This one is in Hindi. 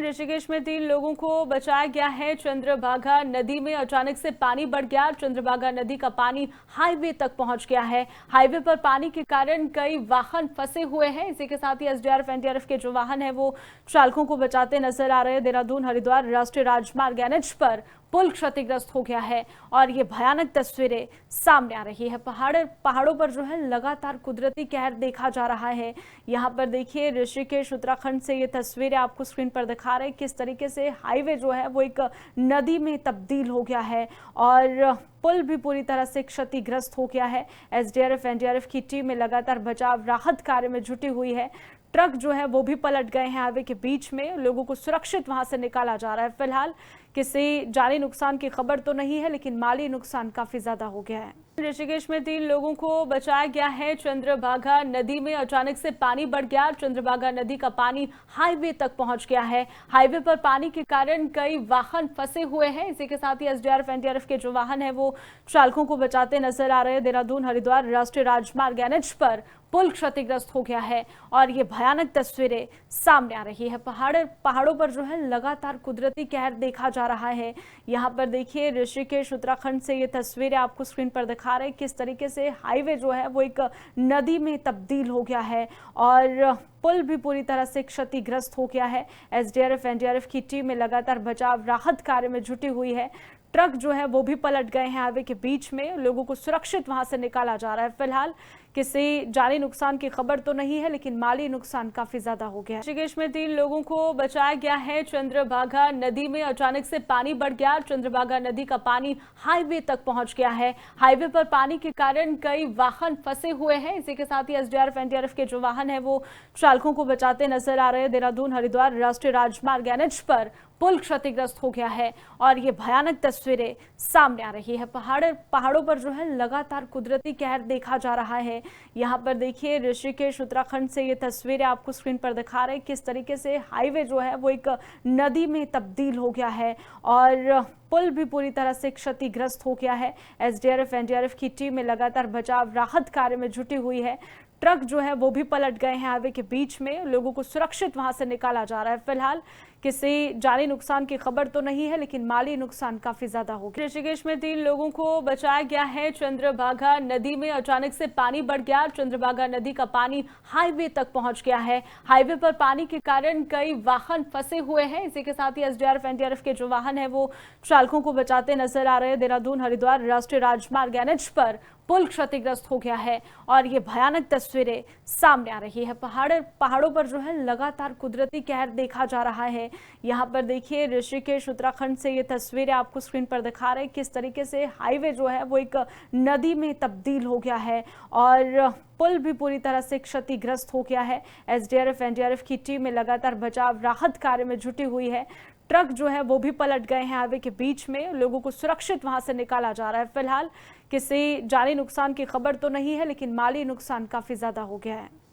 ऋषिकेश में 3 लोगों को बचाया गया है। चंद्रभागा नदी में अचानक से पानी बढ़ गया। चंद्रभागा नदी का पानी हाईवे तक पहुंच गया है। हाईवे पर पानी के कारण कई वाहन फंसे हुए हैं। इसी के साथ ही एसडीआरएफ एनडीआरएफ के जो वाहन है वो चालकों को बचाते नजर आ रहे हैं। देहरादून हरिद्वार राष्ट्रीय राजमार्ग एनएच पर पुल क्षतिग्रस्त हो गया है और ये भयानक तस्वीरें सामने आ रही है। पहाड़ों पर जो है लगातार कुदरती कहर देखा जा रहा है। यहाँ पर देखिए ऋषिकेश उत्तराखंड से ये तस्वीरें आपको स्क्रीन पर दिखा रहे हैं किस तरीके से हाईवे जो है वो एक नदी में तब्दील हो गया है और पुल भी पूरी तरह से क्षतिग्रस्त हो गया है। एसडीआरएफ एनडीआरएफ की टीम में लगातार बचाव राहत कार्य में जुटी हुई है। ट्रक जो है वो भी पलट गए हैं हाईवे के बीच में। लोगों को सुरक्षित वहां से निकाला जा रहा है। फिलहाल किसी जानी नुकसान की खबर तो नहीं है, लेकिन माली नुकसान काफी ज्यादा हो गया है। ऋषिकेश में 3 लोगों को बचाया गया है। चंद्रभागा नदी में अचानक से पानी बढ़ गया। चंद्रभागा नदी का पानी हाईवे तक पहुंच गया है। हाईवे पर पानी के कारण कई वाहन फंसे हुए हैं। इसी के साथ ही एसडीआरएफ एनडीआरएफ के जो वाहन है वो चालकों को बचाते नजर आ रहे हैं। देहरादून हरिद्वार राष्ट्रीय राजमार्ग एनएच पर पुल क्षतिग्रस्त हो गया है और ये भयानक तस्वीरें सामने आ रही है। पहाड़ों पर जो है लगातार कुदरती कहर देखा जा रहा है। यहाँ पर देखिए ऋषिकेश उत्तराखंड से ये तस्वीरें आपको स्क्रीन पर दिखा रहे हैं किस तरीके से हाईवे जो है वो एक नदी में तब्दील हो गया है और पुल भी पूरी तरह से क्षतिग्रस्त हो गया है। एसडीआरएफ एनडीआरएफ की टीम में लगातार बचाव राहत कार्य में जुटी हुई है। ट्रक जो है वो भी पलट गए हैं हाईवे के बीच में। लोगों को सुरक्षित वहां से निकाला जा रहा है। फिलहाल किसी जानी नुकसान की खबर तो नहीं है, लेकिन माली नुकसान काफी ज्यादा हो गया है। ऋषिकेश में 3 लोगों को बचाया गया है। चंद्रभागा नदी में अचानक से पानी बढ़ गया। चंद्रभागा नदी का पानी हाईवे तक पहुंच गया है। हाईवे पर पानी के कारण कई वाहन फंसे हुए हैं। इसी के साथ ही एसडीआरएफ एनडीआरएफ के जो वाहन है वो चालकों को बचाते नजर आ रहे हैं। देहरादून हरिद्वार राष्ट्रीय राजमार्ग एनएच पर पुल क्षतिग्रस्त हो गया है और ये भयानक तस्वीरें सामने आ रही है। पहाड़ों पर जो है लगातार कुदरती कहर देखा जा रहा है। यहाँ पर देखिए ऋषिकेश उत्तराखंड से ये तस्वीरें आपको स्क्रीन पर दिखा रहे हैं किस तरीके से हाईवे जो है वो एक नदी में तब्दील हो गया है और पुल भी पूरी तरह से क्षतिग्रस्त हो गया है। एसडीआरएफ एनडीआरएफ की टीम में लगातार बचाव राहत कार्य में जुटी हुई है। ट्रक जो है वो भी पलट गए हैं हाईवे के बीच में। लोगों को सुरक्षित वहां से निकाला जा रहा है। फिलहाल किसी जानी नुकसान की खबर तो नहीं है, लेकिन माली नुकसान काफी ज्यादा हो गया। ऋषिकेश में 3 लोगों को बचाया गया है। चंद्रभागा नदी में अचानक से पानी बढ़ गया। चंद्रभागा नदी का पानी हाईवे तक पहुंच गया है। हाईवे पर पानी के कारण कई वाहन फंसे हुए हैं। इसी के साथ ही एसडीआरएफ एनडीआरएफ के जो वाहन है वो चालकों को बचाते नजर आ रहे हैं। देहरादून हरिद्वार राष्ट्रीय राजमार्ग एनएच पर पुल क्षतिग्रस्त हो गया है और ये भयानक तस्वीरें सामने आ रही है। पहाड़ों पर जो है लगातार कुदरती कहर देखा जा रहा है। यहाँ पर देखिए ऋषिकेश उत्तराखंड से ये तस्वीरें आपको स्क्रीन पर दिखा रहे हैं किस तरीके से हाईवे जो है वो एक नदी में तब्दील हो गया है और पुल भी पूरी तरह से क्षतिग्रस्त हो गया है। एसडीआरएफ एनडीआरएफ की टीम में लगातार बचाव राहत कार्य में जुटी हुई है। ट्रक जो है वो भी पलट गए हैं हाईवे के बीच में। लोगों को सुरक्षित वहां से निकाला जा रहा है। फिलहाल किसी जानी नुकसान की खबर तो नहीं है, लेकिन माली नुकसान काफी ज्यादा हो गया है।